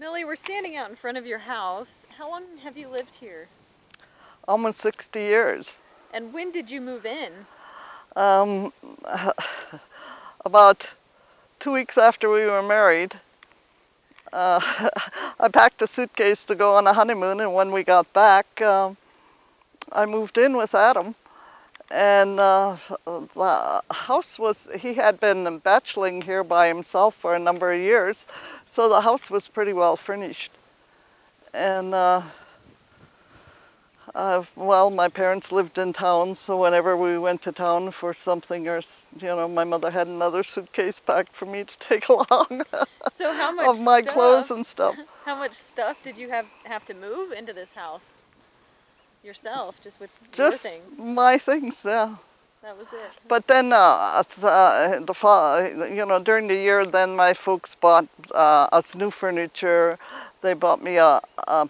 Millie, we're standing out in front of your house. How long have you lived here? Almost 60 years. And when did you move in? Um, about 2 weeks after we were married, I packed a suitcase to go on a honeymoon, and when we got back, I moved in with Adam. And the house was, he had been bacheloring here by himself for a number of years, so the house was pretty well furnished. And well, my parents lived in town, so whenever we went to town for something, or my mother had another suitcase packed for me to take along. So how much of my clothes and stuff. How much stuff did you have to move into this house yourself, just with your things? Just my things, yeah. That was it. But then, during the year, then my folks bought us new furniture. They bought me a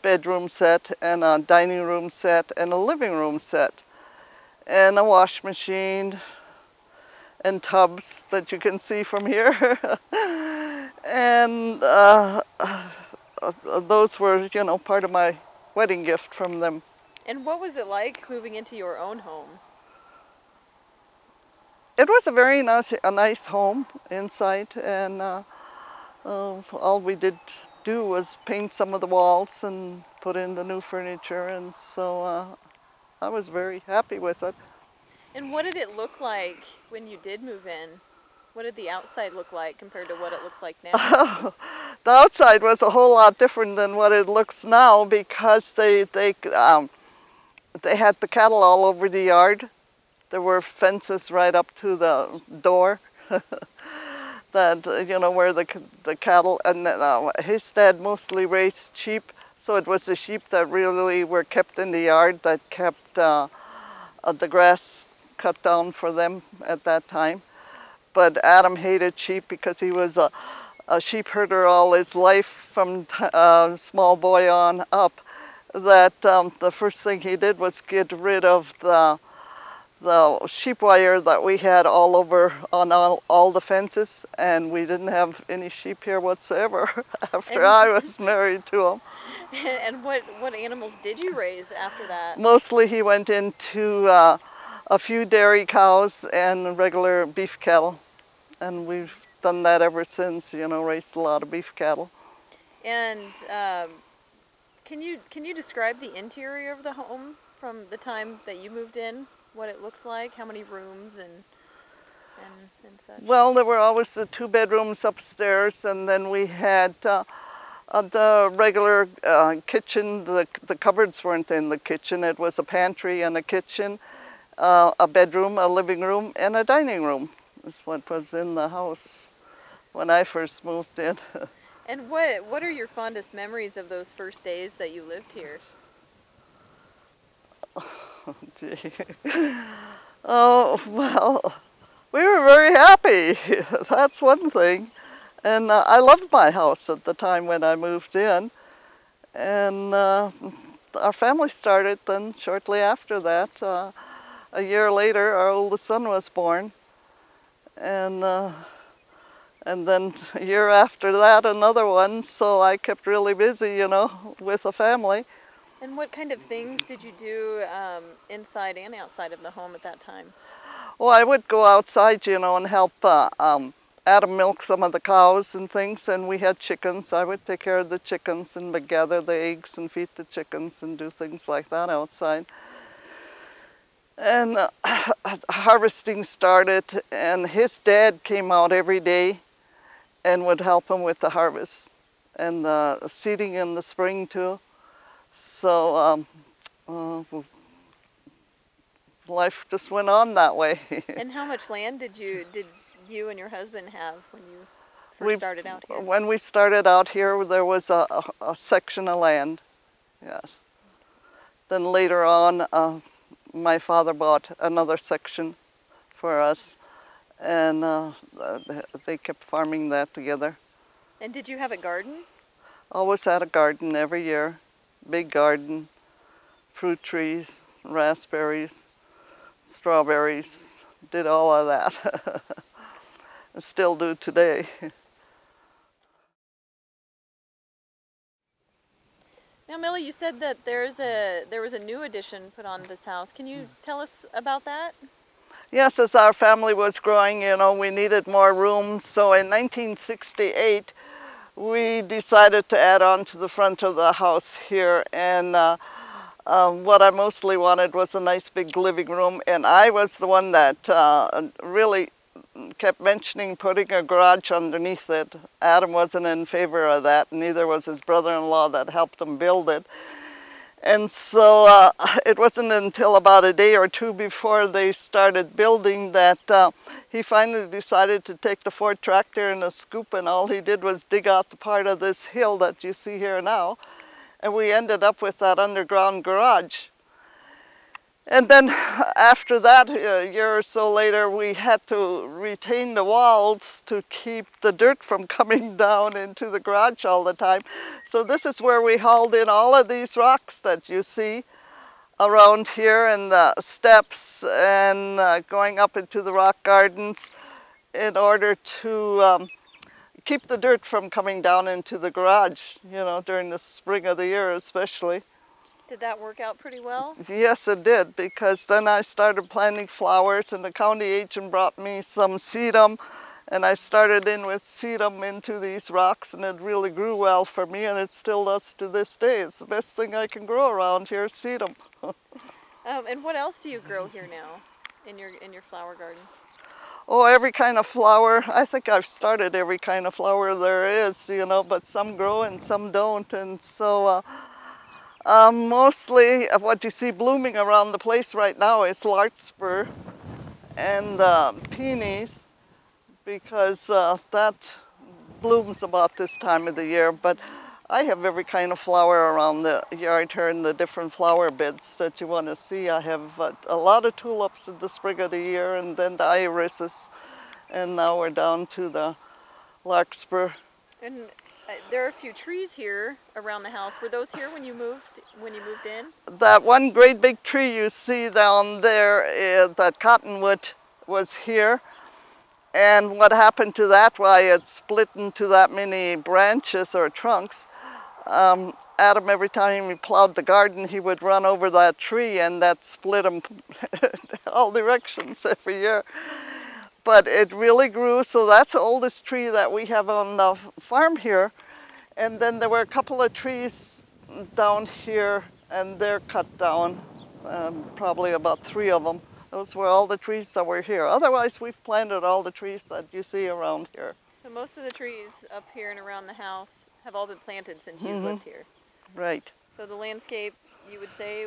bedroom set and a dining room set and a living room set and a wash machine and tubs that you can see from here. And those were, part of my wedding gift from them. And what was it like moving into your own home? It was a nice home inside, and all we did do was paint some of the walls and put in the new furniture, and so I was very happy with it. And what did it look like when you did move in? What did the outside look like compared to what it looks like now? The outside was a whole lot different than what it looks now, because they had the cattle all over the yard. There were fences right up to the door that, where the cattle, and his dad mostly raised sheep, so it was the sheep that really were kept in the yard that kept the grass cut down for them at that time. But Adam hated sheep because he was a sheep herder all his life from small boy on up, that the first thing he did was get rid of the sheep wire that we had all over on all the fences, and we didn't have any sheep here whatsoever after I was married to him. And what animals did you raise after that? Mostly he went into a few dairy cows and regular beef cattle, and we've done that ever since, raised a lot of beef cattle. And can you describe the interior of the home from the time that you moved in? What it looked like, how many rooms and such? Well, there were always the 2 bedrooms upstairs, and then we had the regular kitchen. The cupboards weren't in the kitchen. It was a pantry and a kitchen, a bedroom, a living room, and a dining room is what was in the house when I first moved in. And what are your fondest memories of those first days that you lived here? Oh, gee. Oh, well, we were very happy. That's one thing. And I loved my house at the time when I moved in. And our family started then shortly after that. A year later, our oldest son was born. And then a year after that, another one. So I kept really busy, with the family. And what kind of things did you do inside and outside of the home at that time? Well, I would go outside, and help Adam milk some of the cows and things, and we had chickens. I would take care of the chickens and gather the eggs and feed the chickens and do things like that outside. And harvesting started, and his dad came out every day and would help him with the harvest and the seeding in the spring too. So life just went on that way. And how much land did you and your husband have when you first started out here? When we started out here, there was a section of land, yes. Then later on, my father bought another section for us, and they kept farming that together. And did you have a garden? Always had a garden every year. Big garden, fruit trees, raspberries, strawberries, did all of that. I still do today. Now, Millie, you said that there was a new addition put on this house. Can you tell us about that? Yes, as our family was growing, you know, we needed more room. So in 1968, we decided to add on to the front of the house here. And what I mostly wanted was a nice big living room. And I was the one that really kept mentioning putting a garage underneath it. Adam wasn't in favor of that, neither was his brother-in-law that helped him build it. And so it wasn't until about a day or two before they started building that he finally decided to take the Ford tractor and a scoop, and all he did was dig out the part of this hill that you see here now. And we ended up with that underground garage. And then after that, a year or so later, we had to retain the walls to keep the dirt from coming down into the garage all the time. So this is where we hauled in all of these rocks that you see around here, and the steps, and going up into the rock gardens in order to keep the dirt from coming down into the garage, you know, during the spring of the year especially. Did that work out pretty well? Yes, it did, because then I started planting flowers, and the county agent brought me some sedum, and I started in with sedum into these rocks, and it really grew well for me, and it still does to this day. It's the best thing I can grow around here, sedum. And what else do you grow here now in your flower garden? Oh, every kind of flower. I think I've started every kind of flower there is, you know, but some grow and some don't, and so mostly what you see blooming around the place right now is larkspur and peonies, because that blooms about this time of the year. But I have every kind of flower around the yard here in the different flower beds that you want to see. I have a lot of tulips in the spring of the year, and then the irises, and now we're down to the larkspur. And there are a few trees here around the house. Were those here when you moved in? That one great big tree you see down there, that cottonwood, was here. And what happened to that, why it split into that many branches or trunks. Adam, every time he plowed the garden, he would run over that tree, and that split him all directions every year. But it really grew, so that's the oldest tree that we have on the farm here. And then there were a couple of trees down here, and they're cut down, probably about 3 of them. Those were all the trees that were here. Otherwise, we've planted all the trees that you see around here. So most of the trees up here and around the house have all been planted since you've lived here. Right. So the landscape, you would say,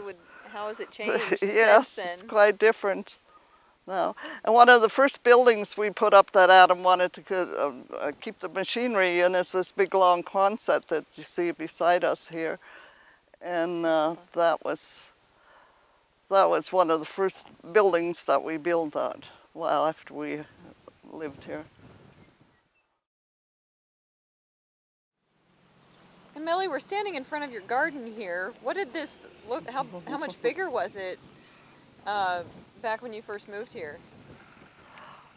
how has it changed yes, since then? it's quite different now. And one of the first buildings we put up that Adam wanted to keep the machinery in is this big long Quonset that you see beside us here. And that was one of the first buildings that we built on while after we lived here. And Millie, we're standing in front of your garden here. What did this look, how much bigger was it back when you first moved here?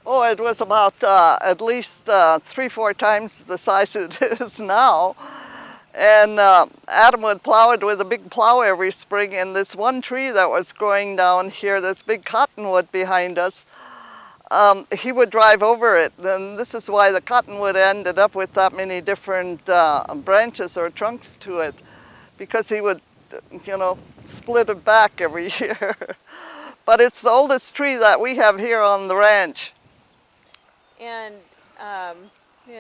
Oh, it was about at least 3-4 times the size it is now. And Adam would plow it with a big plow every spring, and this one tree that was growing down here, this big cottonwood behind us, he would drive over it. And this is why the cottonwood ended up with that many different branches or trunks to it, because he would, you know, split it back every year. But it's the oldest tree that we have here on the ranch. And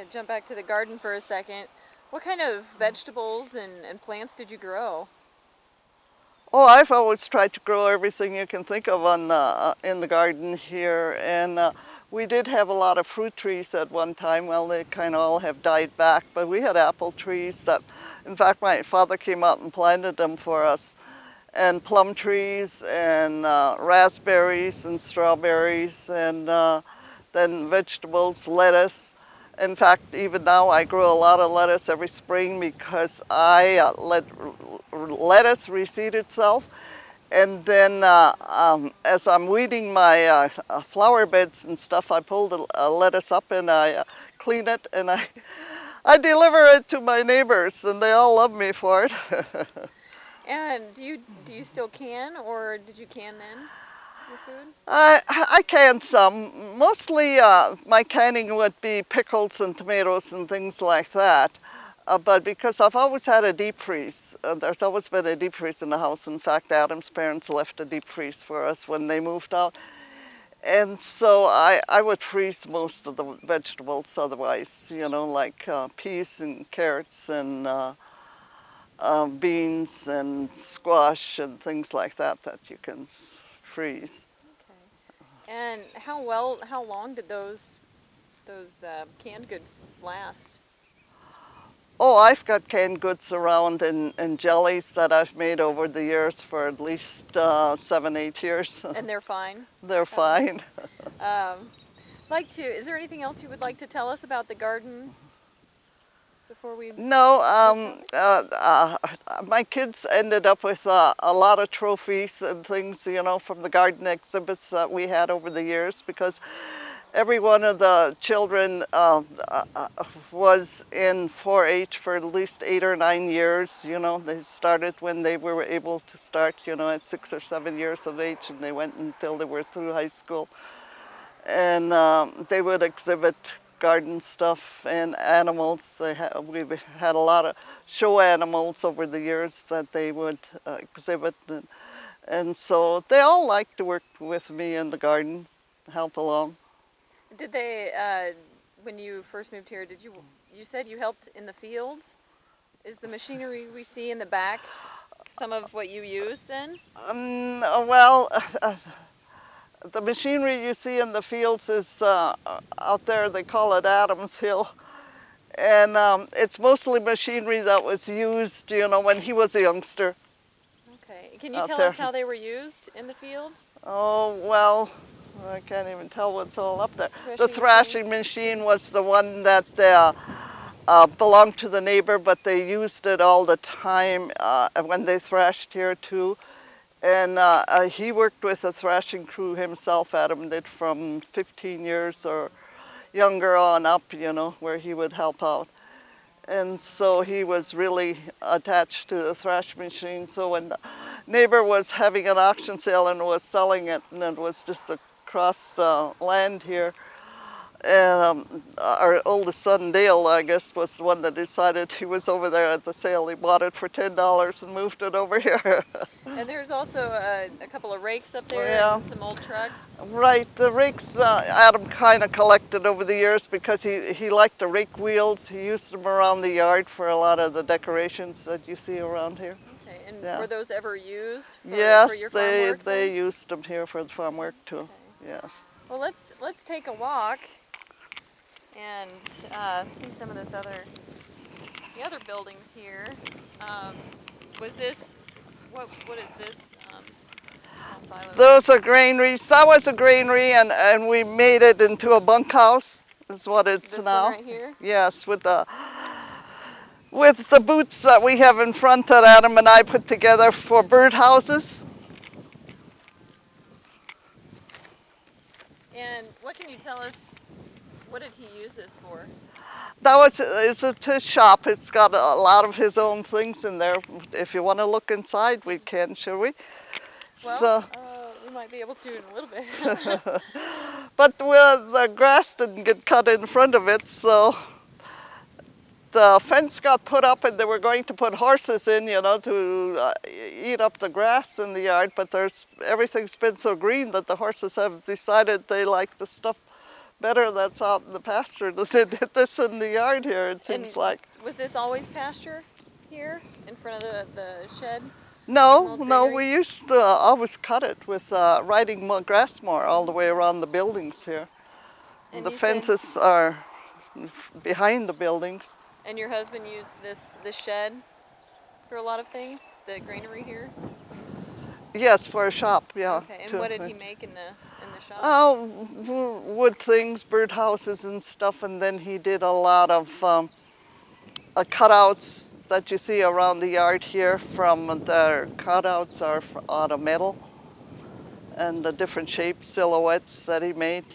jump back to the garden for a second. What kind of vegetables and plants did you grow? Oh, I've always tried to grow everything you can think of in the garden here. And we did have a lot of fruit trees at one time. Well, they kind of all have died back, but we had apple trees that, in fact, my father came out and planted them for us. And plum trees, and raspberries and strawberries, and then vegetables, lettuce. In fact, even now I grow a lot of lettuce every spring because I let lettuce reseed itself. And then as I'm weeding my flower beds and stuff, I pull the lettuce up and I clean it, and I deliver it to my neighbors, and they all love me for it. And do you still can, or did you can then your food? I can some. Mostly my canning would be pickles and tomatoes and things like that. But because I've always had a deep freeze, there's always been a deep freeze in the house. In fact, Adam's parents left a deep freeze for us when they moved out. And so I would freeze most of the vegetables otherwise, you know, like peas and carrots and beans and squash and things like that that you can freeze. Okay. And how long did those canned goods last? Oh, I've got canned goods around in jellies that I've made over the years for at least 7, 8 years. And they're fine? They're fine. Is there anything else you would like to tell us about the garden before we... No, my kids ended up with a lot of trophies and things, you know, from the garden exhibits that we had over the years, because every one of the children was in 4-H for at least 8 or 9 years. You know, they started when they were able to start, you know, at 6 or 7 years of age, and they went until they were through high school. And they would exhibit garden stuff and animals. We've had a lot of show animals over the years that they would exhibit. And so they all like to work with me in the garden, help along. Did they, when you first moved here, you said you helped in the fields? Is the machinery we see in the back some of what you used then? The machinery you see in the fields is out there, they call it Adam's Hill. And it's mostly machinery that was used, you know, when he was a youngster. Okay. Can you tell us how they were used in the field? Oh, well, I can't even tell what's all up there. The thrashing machine was the one that belonged to the neighbor, but they used it all the time when they thrashed here too. And he worked with a thrashing crew himself. Adam did from 15 years or younger on up, you know, where he would help out. And so he was really attached to the thrash machine. So when the neighbor was having an auction sale and was selling it, and it was just across the land here, and our oldest son, Dale, I guess, was the one that decided he was over there at the sale. He bought it for $10 and moved it over here. And there's also a couple of rakes up there, and some old trucks. Right, the rakes Adam kind of collected over the years because he liked the rake wheels. He used them around the yard for a lot of the decorations that you see around here. Okay, and were those ever used for, yes, for your farm work? They used them here for the farm work too. Okay. Yes. Well, let's take a walk and see some of the other buildings here. Was this what is this? Those are granaries. That was a granary, and we made it into a bunkhouse. Is what it's this now. One right here? Yes, with the boots that we have in front that Adam and I put together for bird houses. And what can you tell us? What did he use this for? It's his shop. It's got a lot of his own things in there. If you want to look inside, we can, shall we? Well, we might be able to in a little bit. But the grass didn't get cut in front of it, so the fence got put up, and they were going to put horses in, you know, to eat up the grass in the yard. But everything's been so green that the horses have decided they like the stuff better that's out in the pasture than they did this in the yard here, it seems like. Was this always pasture here in front of the shed? No, we used to always cut it with riding grass mower all the way around the buildings here. And the fences are behind the buildings. And your husband used this shed for a lot of things, the granary here? Yes, for a shop, yeah. Okay, and what did he make in the shop? Oh, wood things, bird houses and stuff, and then he did a lot of cutouts that you see around the yard here. From the cutouts are out of metal, and the different shaped silhouettes that he made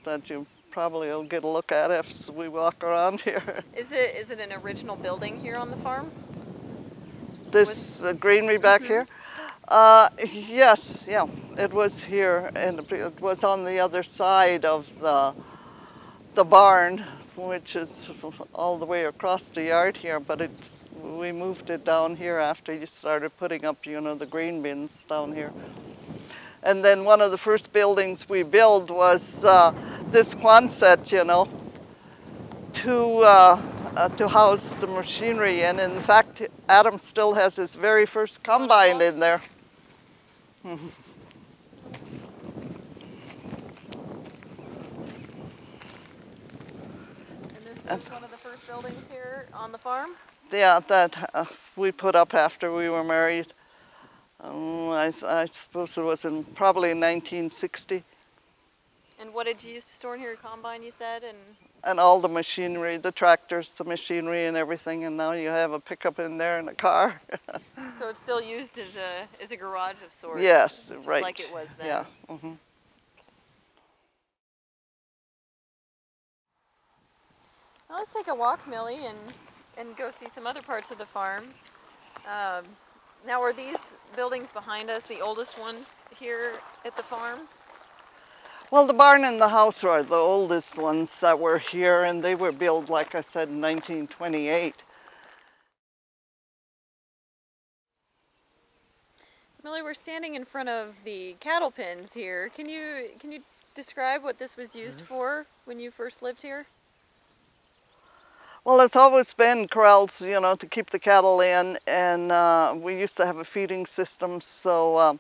that you probably will get a look at as we walk around here. Is it an original building here on the farm? This greenery back here? Yes, yeah, it was here, and it was on the other side of the barn, which is all the way across the yard here, but we moved it down here after you started putting up, you know, the grain bins down here. And then one of the first buildings we built was this Quonset, you know, to house the machinery in. In fact, Adam still has his very first combine in there. And this is one of the first buildings here on the farm? Yeah, that we put up after we were married. I suppose it was probably in 1960. And what did you use to store in here? A combine, you said? And all the machinery, the tractors, the machinery and everything, and now you have a pickup in there and a car. So it's still used as a garage of sorts? Yes, just right. like it was then? Yeah. Mm-hmm. Well, let's take a walk, Millie, and go see some other parts of the farm. Now, are these buildings behind us the oldest ones here at the farm? Well, the barn and the house are the oldest ones that were here, and they were built, like I said, in 1928. Millie, we're standing in front of the cattle pens here. Can you describe what this was used for when you first lived here? Well, it's always been corrals, you know, to keep the cattle in, and we used to have a feeding system, so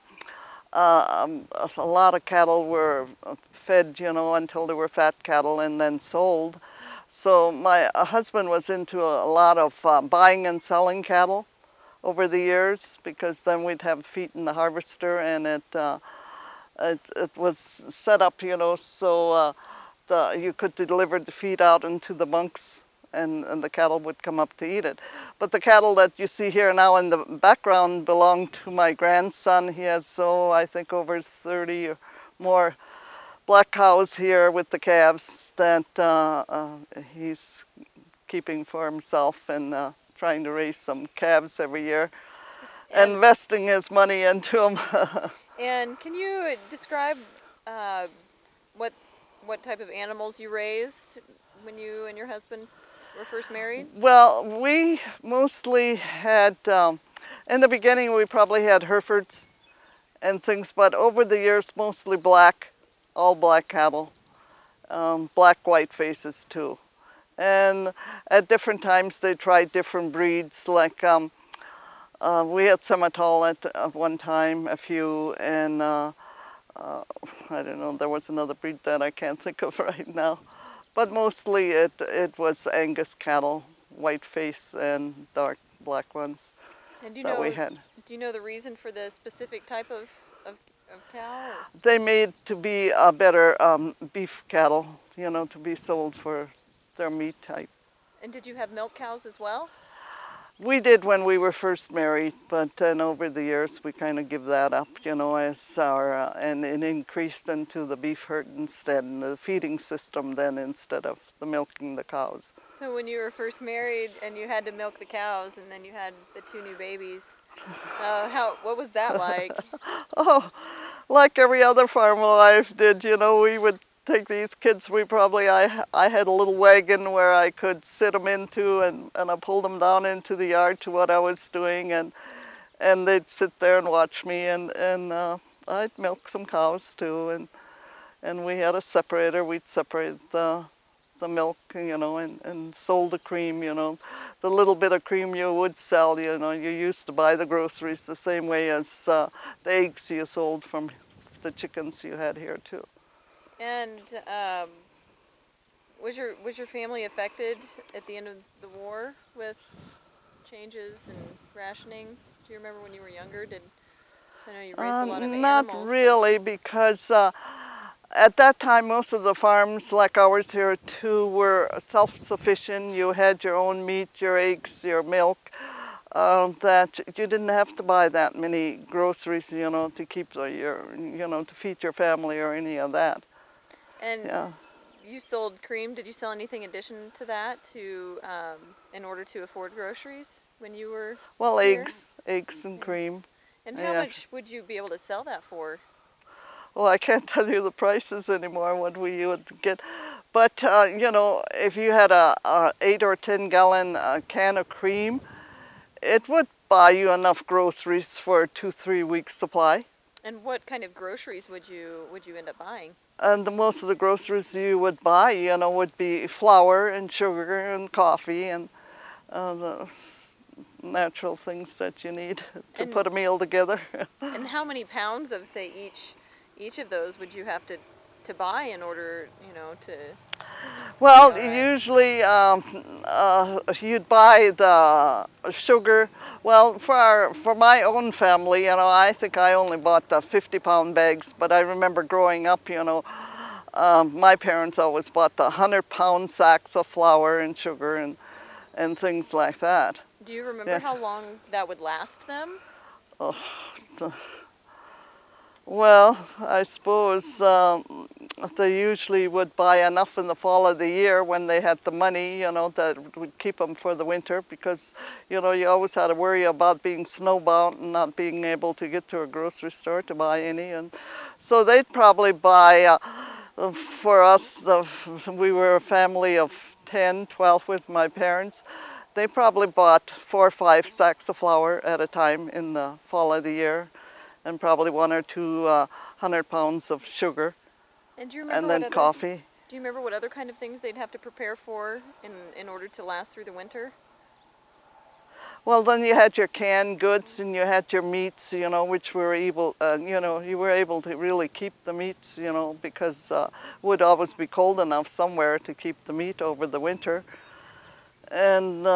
a lot of cattle were fed, you know, until they were fat cattle and then sold. So my husband was into a lot of buying and selling cattle over the years, because then we'd have feet in the harvester, and it was set up, you know, so you could deliver the feed out into the bunks, and the cattle would come up to eat it. But the cattle that you see here now in the background belong to my grandson. He has, I think over 30 or more black cows here with the calves that he's keeping for himself, and trying to raise some calves every year, and investing his money into them. And can you describe what type of animals you raised when you and your husband were first married? Well, we mostly had, in the beginning we probably had Herefords and things, but over the years mostly black, all black cattle, black white faces too. And at different times they tried different breeds, like we had Semitol at one time, a few, and I don't know, there was another breed that I can't think of right now. But mostly it was Angus cattle, white face and dark black ones and we had. Do you know the reason for the specific type of cow? Or? They made to be a better beef cattle, you know, to be sold for their meat type. And did you have milk cows as well? We did when we were first married, but then over the years we kind of give that up, you know, as our, and it increased into the beef herd instead, and the feeding system then, instead of the milking the cows. So when you were first married and you had to milk the cows, and then you had the 2 new babies, what was that like? Oh, like every other farm wife did, you know, we would take these kids, I had a little wagon where I could sit them into, and I pulled them down into the yard to what I was doing, and they'd sit there and watch me, and I'd milk some cows too, and we had a separator. We'd separate the milk, you know, and sold the cream, you know. The little bit of cream you would sell, you know, you used to buy the groceries the same way as the eggs you sold from the chickens you had here too. And was your family affected at the end of the war with changes and rationing? Do you remember when you were younger? I know you raised a lot of animals. Not really, because at that time most of the farms like ours here too were self-sufficient. You had your own meat, your eggs, your milk. That you didn't have to buy that many groceries, you know, to keep to feed your family or any of that. And yeah. You sold cream. Did you sell anything in addition to that in order to afford groceries when you were Well, here? eggs and cream. And how Yeah. much would you be able to sell that for? Well, I can't tell you the prices anymore, what we would get. But, you know, if you had a 8 or 10 gallon can of cream, it would buy you enough groceries for a 2-3 week supply. And what kind of groceries would you end up buying? And most of the groceries you would buy, you know, would be flour and sugar and coffee and the natural things that you need to And put a meal together. and how many pounds of, say, each of those would you have to buy in order, you know, to? Well, All right. usually you'd buy the sugar. Well, for my own family, you know, I think I only bought the 50-pound bags, but I remember growing up, you know, my parents always bought the 100-pound sacks of flour and sugar and things like that. Do you remember Yes. how long that would last them? Oh, well, I suppose they usually would buy enough in the fall of the year when they had the money, you know, that would keep them for the winter because, you know, you always had to worry about being snowbound and not being able to get to a grocery store to buy any. And so they'd probably buy, for us, we were a family of 10, 12 with my parents. They probably bought 4 or 5 sacks of flour at a time in the fall of the year, and probably 1 or 2 100 pounds of sugar, And do you remember and then what other, coffee. Do you remember what other kind of things they'd have to prepare for in order to last through the winter? Well, then you had your canned goods and you had your meats, you know, which were able, you know, you were able to really keep the meats, you know, because it would always be cold enough somewhere to keep the meat over the winter. And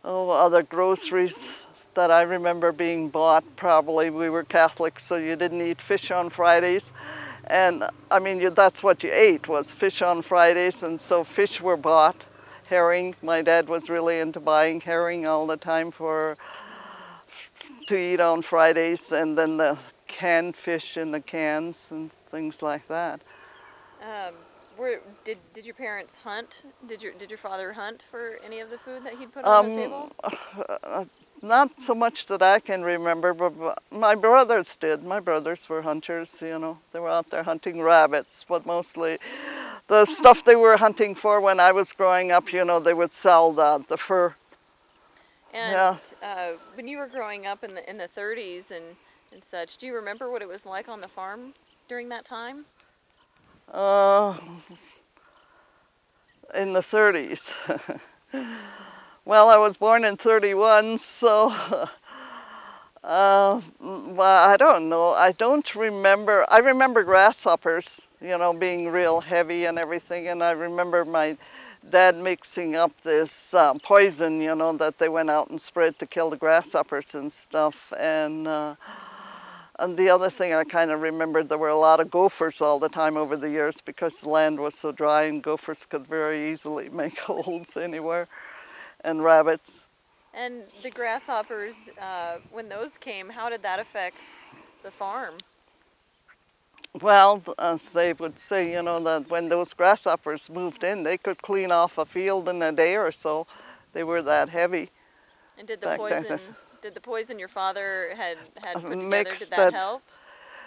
other groceries that I remember being bought, probably we were Catholics, so you didn't eat fish on Fridays. And I mean, that's what you ate, was fish on Fridays, and so fish were bought. Herring, my dad was really into buying herring all the time to eat on Fridays, and then the canned fish in the cans and things like that. Did your parents hunt? Did your father hunt for any of the food that he'd put on the table? Not so much that I can remember, but my brothers did. My brothers were hunters, you know. They were out there hunting rabbits, but mostly the stuff they were hunting for when I was growing up, you know, they would sell the fur. And Yeah. when you were growing up in the 30s and such, do you remember what it was like on the farm during that time? In the 30s. Well, I was born in 31, so well, I don't know. I don't remember. I remember grasshoppers, you know, being real heavy and everything, and I remember my dad mixing up this poison, you know, that they went out and spread to kill the grasshoppers and stuff. And the other thing I kind of remembered, there were a lot of gophers all the time over the years because the land was so dry and gophers could very easily make holes anywhere, and rabbits. And the grasshoppers, when those came, how did that affect the farm? Well, as they would say, you know, that when those grasshoppers moved in, they could clean off a field in a day or so. They were that heavy. And did back then. the poison your father had put together, Mixed did that help?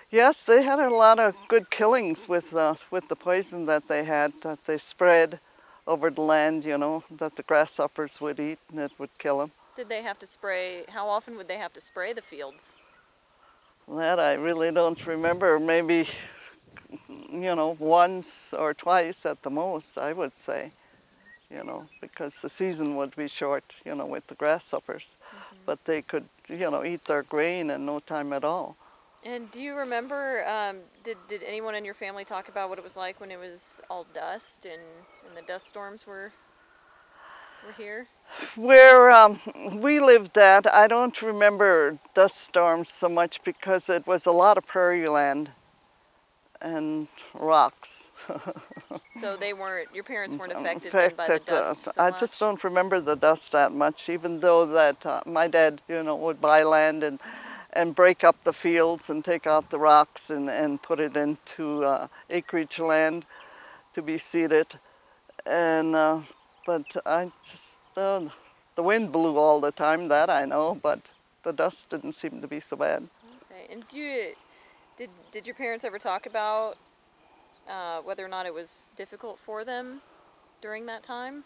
Yes, they had a lot of good killings with the poison that they spread over the land, you know, that the grasshoppers would eat, and it would kill them. Did they have to spray, how often would they have to spray the fields? That I really don't remember. Maybe, you know, once or twice at the most, I would say, you know, because the season would be short, you know, with the grasshoppers. Mm-hmm. But they could, you know, eat their grain in no time at all. And do you remember, did anyone in your family talk about what it was like when it was all dust and the dust storms were here? Where we lived at, I don't remember dust storms so much because it was a lot of prairie land and rocks. So your parents weren't affected then by the dust so I much? just don't remember the dust that much, even though that my dad, you know, would buy land and break up the fields and take out the rocks and put it into acreage land to be seeded. And but I just The wind blew all the time, that I know, but the dust didn't seem to be so bad. Okay. And did your parents ever talk about whether or not it was difficult for them during that time?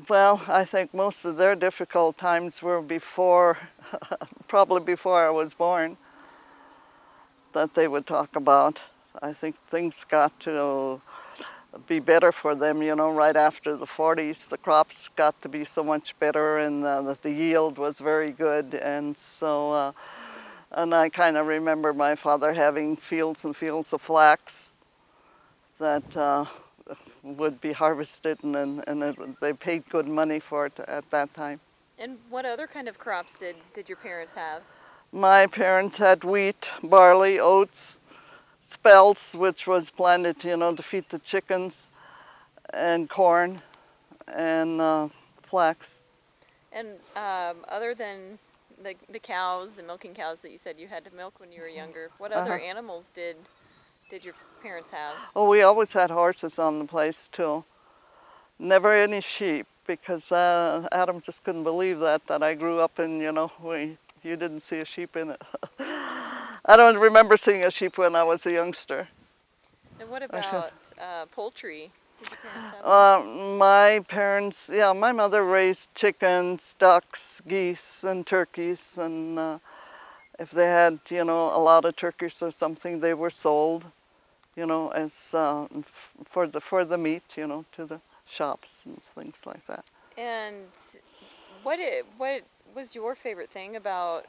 Well, I think most of their difficult times were before, probably before I was born, that they would talk about. I think things got to be better for them, you know, right after the 40s. The crops got to be so much better, and that the yield was very good. And so, and I kind of remember my father having fields and fields of flax that would be harvested, and they paid good money for it at that time. And what other kind of crops did your parents have? My parents had wheat, barley, oats, spells, which was planted, you know, to feed the chickens, and corn, and flax. And other than the cows, the milking cows that you said you had to milk when you were younger, what other animals did your parents have? Oh, we always had horses on the place too. Never any sheep, because Adam just couldn't believe that I grew up in, you know, you didn't see a sheep in it. I don't remember seeing a sheep when I was a youngster. And what about poultry? Did your parents have My parents, yeah, my mother raised chickens, ducks, geese, and turkeys, and if they had, you know, a lot of turkeys or something, they were sold, you know, as for the meat, you know, to the shops and things like that. And what was your favorite thing about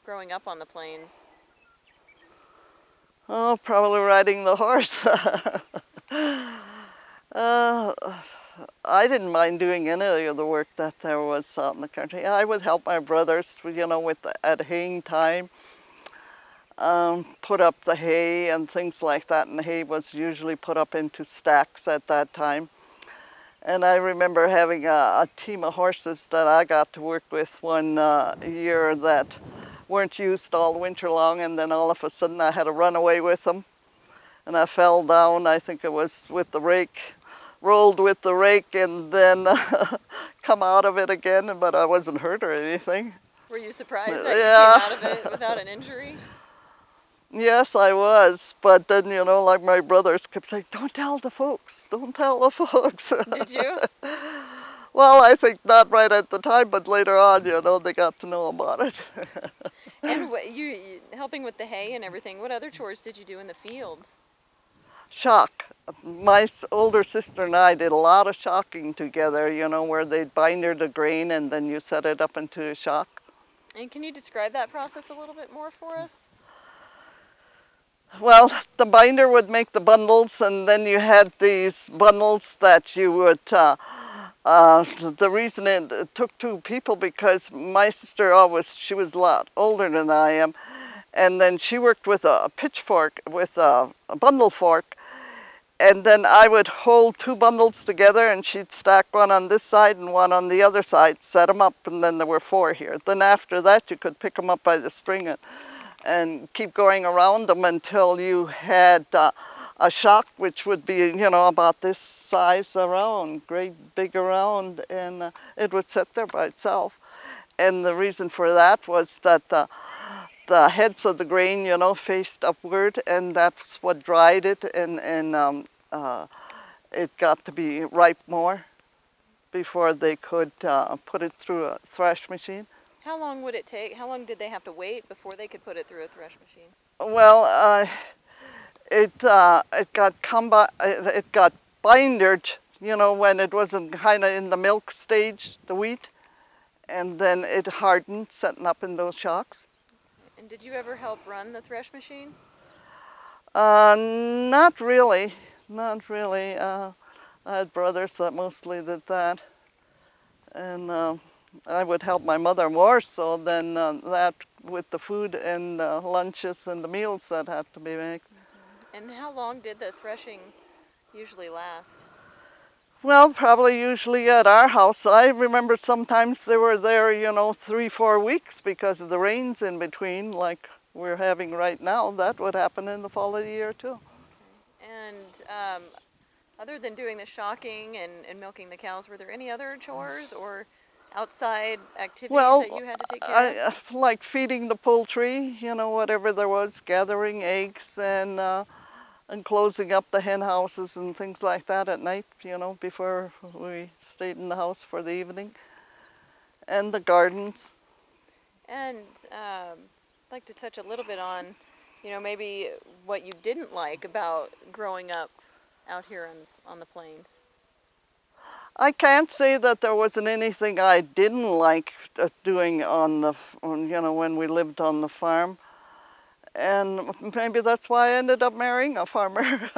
growing up on the plains? Oh, probably riding the horse. I didn't mind doing any of the work that there was out in the country. I would help my brothers, you know, at haying time, put up the hay and things like that, and the hay was usually put up into stacks at that time. And I remember having a team of horses that I got to work with one year that weren't used all winter long, and then all of a sudden I had to run away with them. And I fell down, I think it was with the rake, rolled with the rake, and then come out of it again, but I wasn't hurt or anything. Were you surprised that you came out of it without an injury? Yes, I was, but then, you know, like my brothers kept saying, don't tell the folks, don't tell the folks. Did you? Well, I think not right at the time, but later on, you know, they got to know about it. And you helping with the hay and everything, what other chores did you do in the fields? Shock. My older sister and I did a lot of shocking together, you know, where they'd binder the grain and then you set it up into a shock. And can you describe that process a little bit more for us? Well, the binder would make the bundles, and then you had these bundles that you would, the reason it took two people, because my sister she was a lot older than I am, and then she worked with a pitchfork, with a bundle fork, and then I would hold two bundles together, and she'd stack one on this side and one on the other side, set them up, and then there were four here. Then after that, you could pick them up by the string and keep going around them until you had a shock, which would be, you know, about this size around, great big around, and it would sit there by itself. And the reason for that was that the heads of the grain, you know, faced upward, and that's what dried it, and it got to be ripe more before they could put it through a thresh machine. How long would it take? How long did they have to wait before they could put it through a thresh machine? Well, it got bindered, you know, when it wasn't kind of in the milk stage, the wheat, and then it hardened, setting up in those shocks. And did you ever help run the thresh machine? Not really, not really. I had brothers that mostly did that, and I would help my mother more so than that with the food and lunches and the meals that had to be made. Mm-hmm. And how long did the threshing usually last? Well, probably usually at our house. I remember sometimes they were there, you know, 3-4 weeks because of the rains in between, like we're having right now. That would happen in the fall of the year too. Okay. And Other than doing the shocking and milking the cows, were there any other chores or outside activities that Well, you had to take care of? like feeding the poultry, you know, whatever there was, gathering eggs and closing up the hen houses and things like that at night, you know, before we stayed in the house for the evening. And the gardens. And I'd like to touch a little bit on, maybe what you didn't like about growing up out here on the plains. I can't say that there wasn't anything I didn't like doing when we lived on the farm. And maybe that's why I ended up marrying a farmer.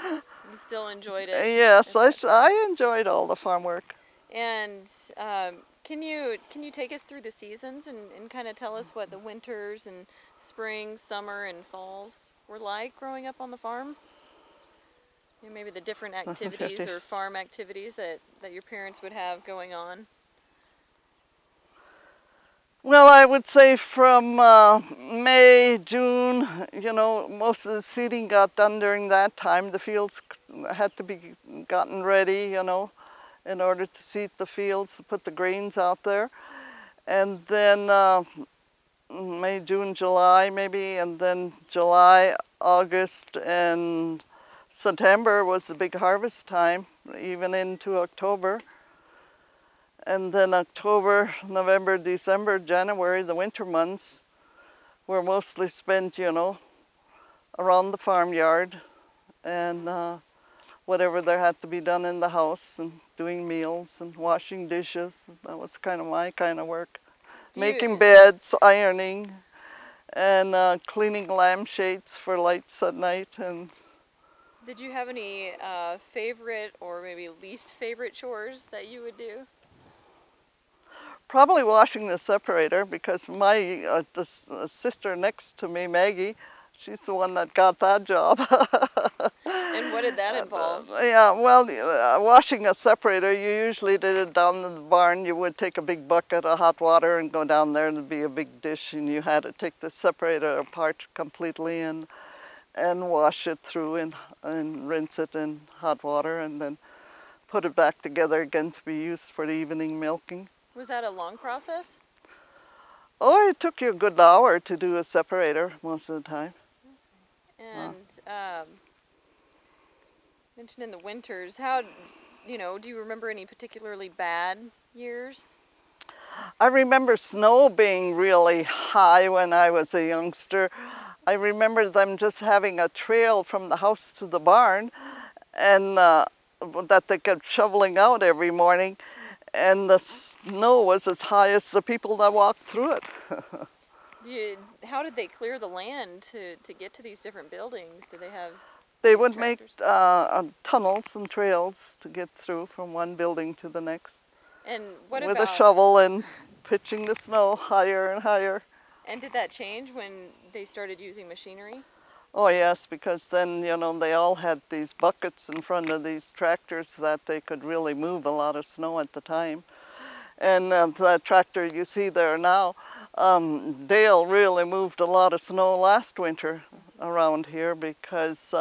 You still enjoyed it? Yes, I enjoyed all the farm work. And can you take us through the seasons and kind of tell us what the winters and spring, summer, and falls were like growing up on the farm? Maybe the different activities or farm activities that your parents would have going on. Well, I would say from May, June, you know, most of the seeding got done during that time. The fields had to be gotten ready, you know, in order to seed the fields, to put the grains out there. And then May, June, July maybe, and then July, August, and September was the big harvest time, even into October. And then October, November, December, January, the winter months, were mostly spent, you know, around the farmyard and whatever there had to be done in the house and doing meals and washing dishes. That was kind of my kind of work. Making beds, ironing, and cleaning lampshades for lights at night. And did you have any favorite or maybe least favorite chores that you would do? Probably washing the separator, because my sister next to me, Maggie, she's the one that got that job. And what did that involve? Yeah, well, washing a separator, you usually did it down in the barn. You would take a big bucket of hot water and go down there, and there'd be a big dish, and you had to take the separator apart completely and wash it through and rinse it in hot water, and then put it back together again to be used for the evening milking. Was that a long process? Oh, it took you a good hour to do a separator most of the time. And mentioned in the winters, how, do you remember any particularly bad years? I remember snow being really high when I was a youngster. I remember them just having a trail from the house to the barn, and that they kept shoveling out every morning, and the snow was as high as the people that walked through it. How did they clear the land to get to these different buildings? Did they have? They would make tunnels and trails to get through from one building to the next. And what with about? a shovel and pitching the snow higher and higher. And did that change when they started using machinery? Oh yes, because then, you know, they all had these buckets in front of these tractors that they could really move a lot of snow at the time. And that tractor you see there now, Dale really moved a lot of snow last winter around here, because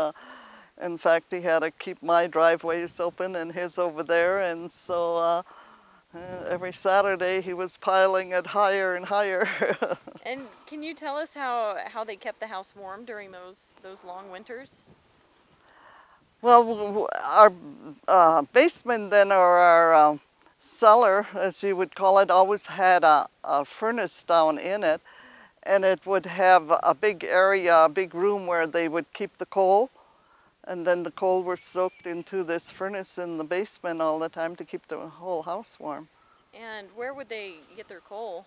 in fact he had to keep my driveways open and his over there, and so every Saturday he was piling it higher and higher. And can you tell us how they kept the house warm during those long winters? Well, our basement then, or our cellar, as you would call it, always had a furnace down in it, and it would have a big area, a big room where they would keep the coal, and then the coal were soaked into this furnace in the basement all the time to keep the whole house warm. And where would they get their coal?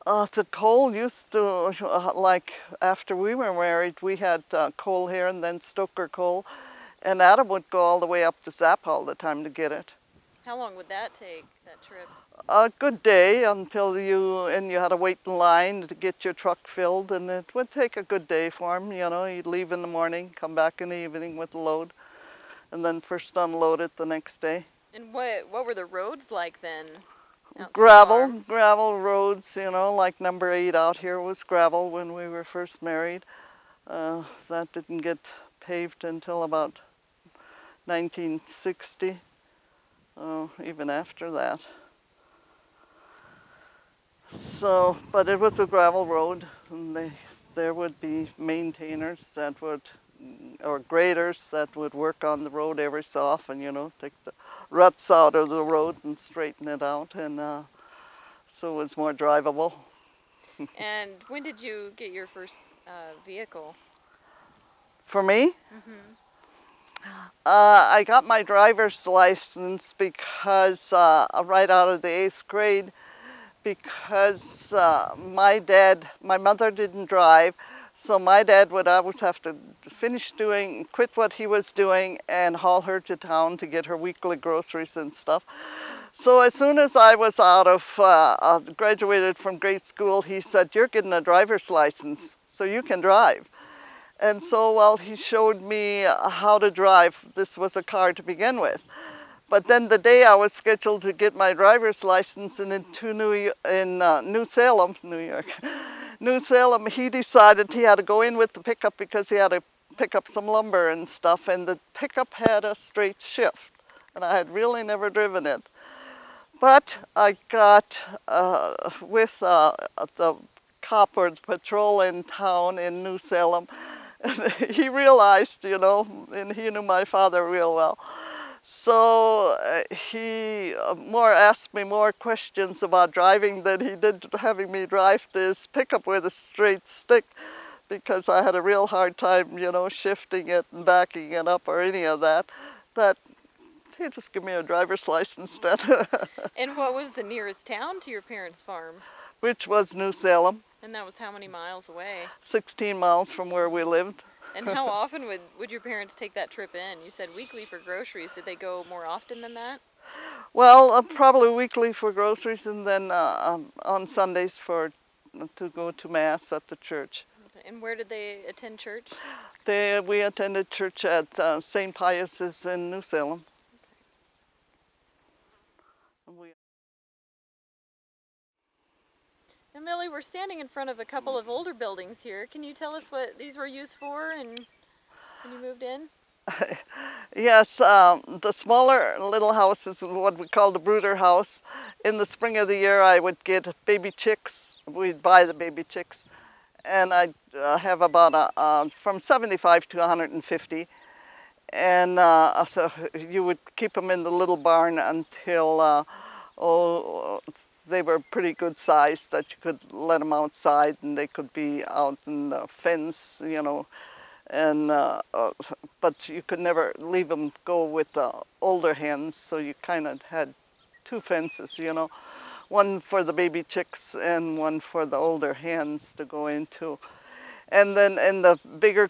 The coal used to, like after we were married, we had coal here and then stoker coal, and Adam would go all the way up to Zap all the time to get it. How long would that take, that trip? A good day, until you had to wait in line to get your truck filled, and it would take a good day for him, you know. He'd leave in the morning, come back in the evening with a load, and then first unload it the next day. And what were the roads like then? Gravel roads, you know, like number 8 out here was gravel when we were first married. That didn't get paved until about 1960, even after that. So, but it was a gravel road, and there would be maintainers that would, or graders that would work on the road every so often, you know, take the ruts out of the road and straighten it out, and so it was more drivable. And when did you get your first vehicle? For me, Mm-hmm. I got my driver's license because right out of the 8th grade, because my mother didn't drive, so my dad would always have to quit what he was doing and haul her to town to get her weekly groceries and stuff. So as soon as I was out of, graduated from grade school, he said, "You're getting a driver's license, so you can drive." And so while he showed me how to drive, this was a car to begin with. But then the day I was scheduled to get my driver's license in New Salem, New York, New Salem, he decided he had to go in with the pickup because he had to pick up some lumber and stuff, and the pickup had a straight shift, and I had really never driven it. But I got with the cop or the patrol in town in New Salem, and he realized, you know, and he knew my father real well. So he asked me more questions about driving than he did having me drive this pickup with a straight stick, because I had a real hard time, you know, shifting it and backing it up or any of that. That he just give me a driver's license then. And what was the nearest town to your parents' farm? Which was New Salem. And that was how many miles away? 16 miles from where we lived. And how often would your parents take that trip in? You said weekly for groceries. Did they go more often than that? Well, probably weekly for groceries, and then on Sundays to go to Mass at the church. Okay. And where did they attend church? We attended church at St. Pius's in New Salem. Okay. Now, Millie, we're standing in front of a couple of older buildings here. Can you tell us what these were used for and when you moved in? Yes, the smaller little house is what we call the Brooder house. In the spring of the year, I would get baby chicks. We'd buy the baby chicks, and I'd have about from 75 to 150. And so you would keep them in the little barn until they were pretty good size that you could let them outside, and they could be out in the fence, you know. And but you could never leave them go with the older hens, so you kind of had two fences, you know, one for the baby chicks and one for the older hens to go into. And then in the bigger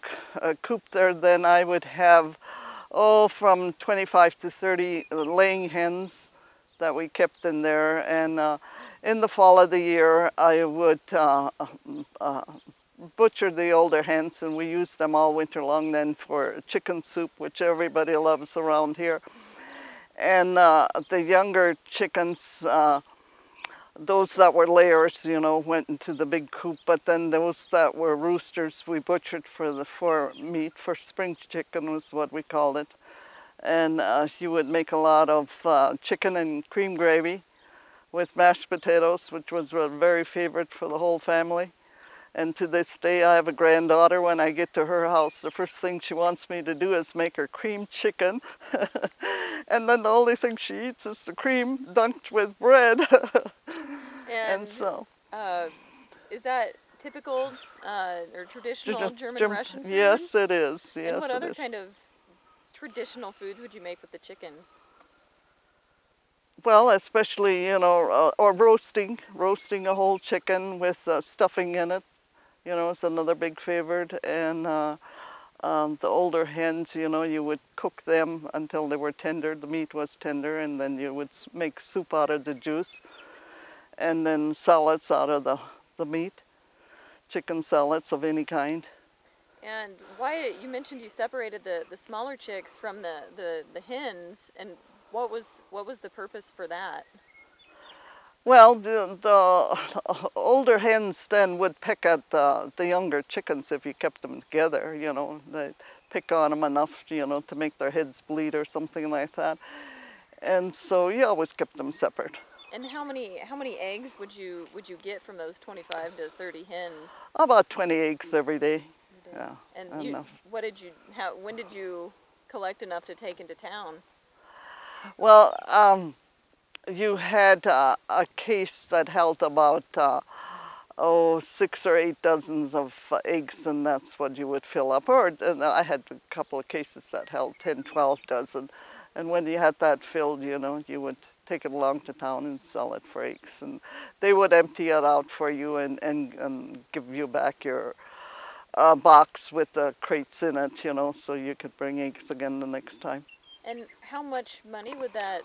coop there, then I would have from 25 to 30 laying hens that we kept in there. And in the fall of the year, I would butcher the older hens, and we used them all winter long then for chicken soup, which everybody loves around here. And the younger chickens, those that were layers, you know, went into the big coop, but then those that were roosters we butchered for meat, for spring chicken was what we called it. And you would make a lot of chicken and cream gravy with mashed potatoes, which was a very favorite for the whole family. And to this day, I have a granddaughter. When I get to her house, the first thing she wants me to do is make her cream chicken. And then the only thing she eats is the cream dunked with bread. And so. Is that typical or traditional German Russian food? Yes, it is. Yes, and what other kind of traditional foods would you make with the chickens? Well, especially, you know, or roasting a whole chicken with stuffing in it, you know, is another big favorite. And the older hens, you know, you would cook them until they were tender, the meat was tender, and then you would make soup out of the juice, and then salads out of the meat, chicken salads of any kind. And why, you mentioned you separated the smaller chicks from the hens, and what was the purpose for that? Well, the older hens then would pick at the younger chickens if you kept them together, you know. They'd pick on them enough, you know, to make their heads bleed or something like that. And so you always kept them separate. And how many eggs would you get from those 25 to 30 hens? About 20 eggs every day. Every day? Yeah. And when did you collect enough to take into town? Well, you had a case that held about 6 or 8 dozens of eggs, and that's what you would fill up. Or I had a couple of cases that held 10, 12 dozen. And when you had that filled, you know, you would take it along to town and sell it for eggs. And they would empty it out for you and give you back your box with the crates in it, you know, so you could bring eggs again the next time. And how much money would that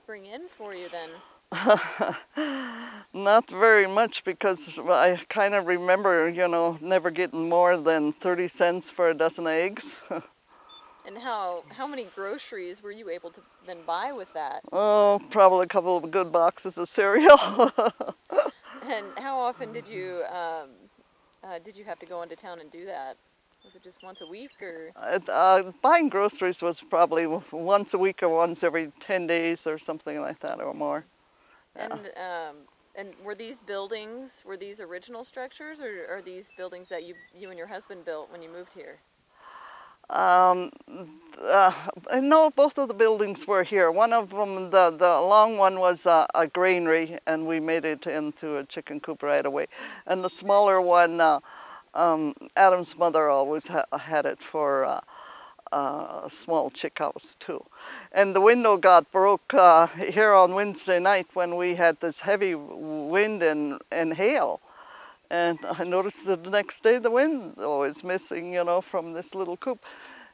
bring in for you then? Not very much, because I kind of remember, you know, never getting more than 30 cents for a dozen eggs. And how many groceries were you able to then buy with that? Oh, probably a couple of good boxes of cereal. And how often did you have to go into town and do that? Was it just once a week, or? Buying groceries was probably once a week or once every 10 days or something like that, or more. And were these buildings, original structures, or are these buildings that you and your husband built when you moved here? No, both of the buildings were here. One of them, the long one, was a granary, and we made it into a chicken coop right away. And the smaller one, Adam's mother always had it for a small chick house too. And the window got broke here on Wednesday night when we had this heavy wind and hail. And I noticed that the next day the window is missing, you know, from this little coop.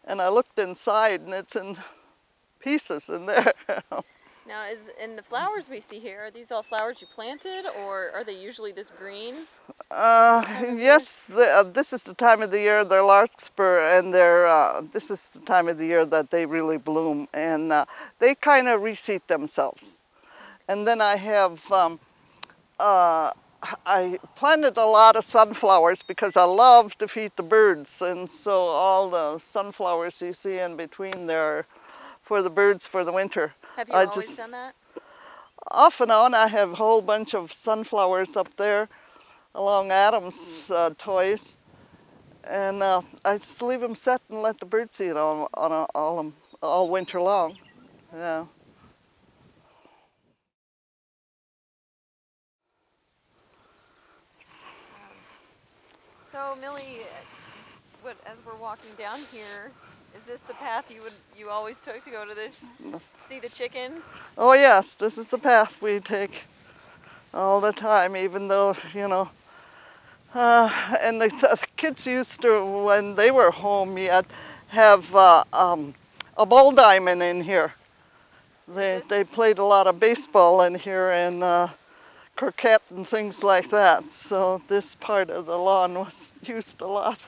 And I looked inside, and it's in pieces in there. Now, in the flowers we see here, are these all flowers you planted, or are they usually this green? Yes, this is the time of the year. They're larkspur, and this is the time of the year that they really bloom, and they kind of reseed themselves. And then I have I planted a lot of sunflowers because I love to feed the birds, and so all the sunflowers you see in between there are for the birds for the winter. Have you always done that? Off and on, I have a whole bunch of sunflowers up there along Adam's toys, and I just leave them set and let the birds eat all winter long. Yeah. So Millie, as we're walking down here, is this the path you always took to go to see the chickens? Oh yes, this is the path we take all the time, even though, you know, and the kids used to, when they were home yet, have a ball diamond in here. They played a lot of baseball in here, and croquet and things like that. So this part of the lawn was used a lot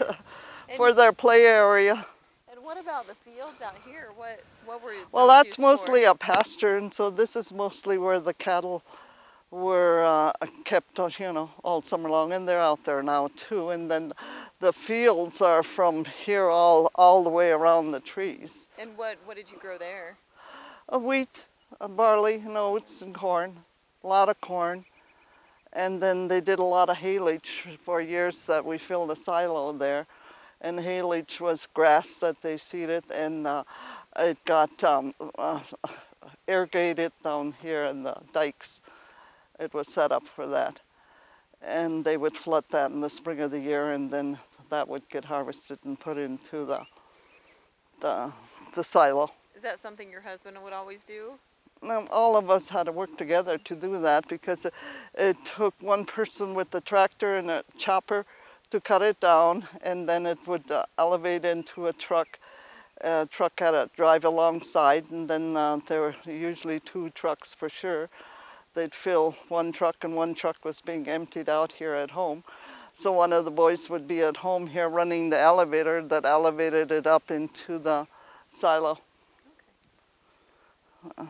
for their play area. And what about the fields out here? What were Well, that's mostly a pasture, and so this is mostly where the cattle were kept, you know, all summer long, and they're out there now too. And then the fields are from here all the way around the trees. And what did you grow there? Wheat, barley, and oats, and corn. A lot of corn. And then they did a lot of haylage for years that we filled a silo there. And haylage was grass that they seeded, and it got irrigated down here in the dikes. It was set up for that. And they would flood that in the spring of the year, and then that would get harvested and put into the silo. Is that something your husband would always do? All of us had to work together to do that, because it took one person with the tractor and a chopper to cut it down, and then it would elevate into a truck. A truck had to drive alongside, and then there were usually 2 trucks for sure. They'd fill one truck, and one truck was being emptied out here at home. So one of the boys would be at home here running the elevator that elevated it up into the silo. Okay.